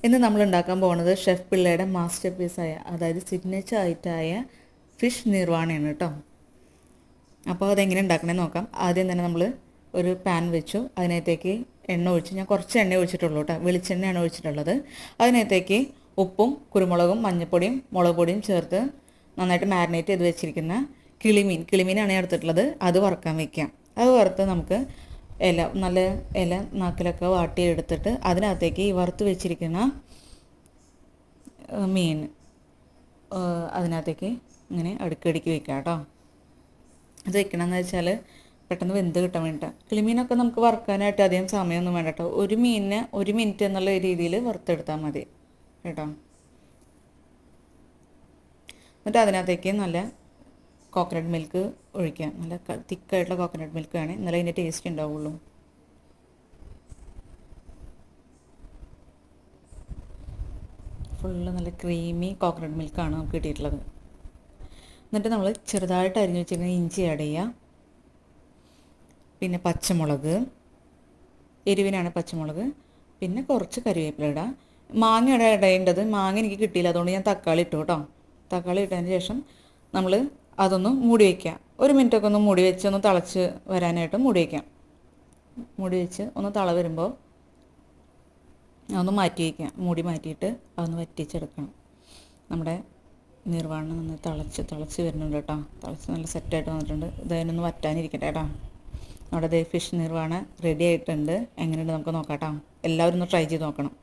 ഇന്ന് നമ്മൾ ഉണ്ടാക്കാൻ പോകുന്നത് ഷെഫ് പിള്ളയുടെ മാസ്റ്റർ പീസായ അതായത് സിഗ്നേച്ചർ ആയിട്ടായ ഫിഷ് നിർവാണയാണ് കേട്ടോ. അപ്പോൾ അതെങ്ങനെ ഉണ്ടാക്കണമെന്ന് നോക്കാം. ആദ്യം തന്നെ നമ്മൾ ഒരു പാൻ വെച്ചു. അതിനകത്തേക്ക് എണ്ണ ഒഴിച്ച്, ഞാൻ കുറച്ച് എണ്ണ ഒഴിച്ചിട്ടുള്ളൂ കേട്ടോ, വെളിച്ചെണ്ണയാണ് ഒഴിച്ചിട്ടുള്ളത്. അതിനകത്തേക്ക് ഉപ്പും കുരുമുളകും മഞ്ഞൾപ്പൊടിയും മുളക് പൊടിയും ചേർത്ത് നന്നായിട്ട് മാരിനേറ്റ് ചെയ്ത് വെച്ചിരിക്കുന്ന കിളിമീനാണ് ഞാൻ എടുത്തിട്ടുള്ളത്. അത് വറുക്കാൻ വയ്ക്കാം. അത് വറുത്ത് നമുക്ക് നല്ല ഇല നാക്കിലൊക്കെ വാട്ടിയെടുത്തിട്ട് അതിനകത്തേക്ക് ഈ വറുത്ത് വെച്ചിരിക്കുന്ന മീൻ അതിനകത്തേക്ക് ഇങ്ങനെ അടുക്കടുക്കി വെക്കാം കേട്ടോ. അത് വെക്കണമെന്ന് വെച്ചാൽ പെട്ടെന്ന് വെന്ത് കിട്ടാൻ വേണ്ടിയിട്ട്. കിളിമീനൊക്കെ നമുക്ക് വറുക്കാനായിട്ട് അധികം സമയമൊന്നും വേണ്ട കേട്ടോ. ഒരു മീനിന് 1 മിനിറ്റ് എന്നുള്ള രീതിയിൽ വറുത്തെടുത്താൽ മതി കേട്ടോ. എന്നിട്ട് അതിനകത്തേക്ക് നല്ല കോക്കനട്ട് മിൽക്ക് ഒഴിക്കുക. നല്ല തിക്കായിട്ടുള്ള കോക്കനട്ട് മിൽക്ക് വേണേൽ എന്നാലേ അതിൻ്റെ ടേസ്റ്റ് ഉണ്ടാവുള്ളൂ. ഫുള്ള് നല്ല ക്രീമി കോക്കനട്ട് മിൽക്കാണ് നമുക്ക് കിട്ടിയിട്ടുള്ളത്. എന്നിട്ട് നമ്മൾ ചെറുതായിട്ട് അരിഞ്ഞ് വെച്ചിരിക്കുന്ന ഇഞ്ചി ആഡ് ചെയ്യുക. പിന്നെ പച്ചമുളക്, എരിവിനാണ് പച്ചമുളക്. പിന്നെ കുറച്ച് കരിവേപ്പില ഇടുക. മാങ്ങ ഇടേണ്ടത്, മാങ്ങ എനിക്ക് കിട്ടിയില്ല, അതുകൊണ്ട് ഞാൻ തക്കാളി ഇട്ടു കേട്ടോ. തക്കാളി ഇട്ടതിന് ശേഷം നമ്മൾ അതൊന്ന് മൂടി വയ്ക്കുക. 1 മിനിറ്റൊക്കെ ഒന്ന് മൂടി വെച്ച് ഒന്ന് തിളച്ച് വരാനായിട്ട് മൂടി വയ്ക്കാം. മൂടി വെച്ച് ഒന്ന് തിള വരുമ്പോൾ അതൊന്ന് മാറ്റി വയ്ക്കുക. മൂടി മാറ്റിയിട്ട് അതൊന്ന് വറ്റിച്ചെടുക്കണം. നമ്മുടെ നിർവാണം ഒന്ന് തിളച്ച് വരുന്നുണ്ട് കേട്ടോ. തിളച്ച് നല്ല സെറ്റായിട്ട് വന്നിട്ടുണ്ട്. ഇതിനൊന്ന് വറ്റാനിരിക്കട്ടെ കേട്ടോ. നമ്മുടെ ഫിഷ് നിർവാണം റെഡി ആയിട്ടുണ്ട്. എങ്ങനെയുണ്ട് നമുക്ക് നോക്കാം കേട്ടോ. എല്ലാവരും ഒന്ന് ട്രൈ ചെയ്ത് നോക്കണം.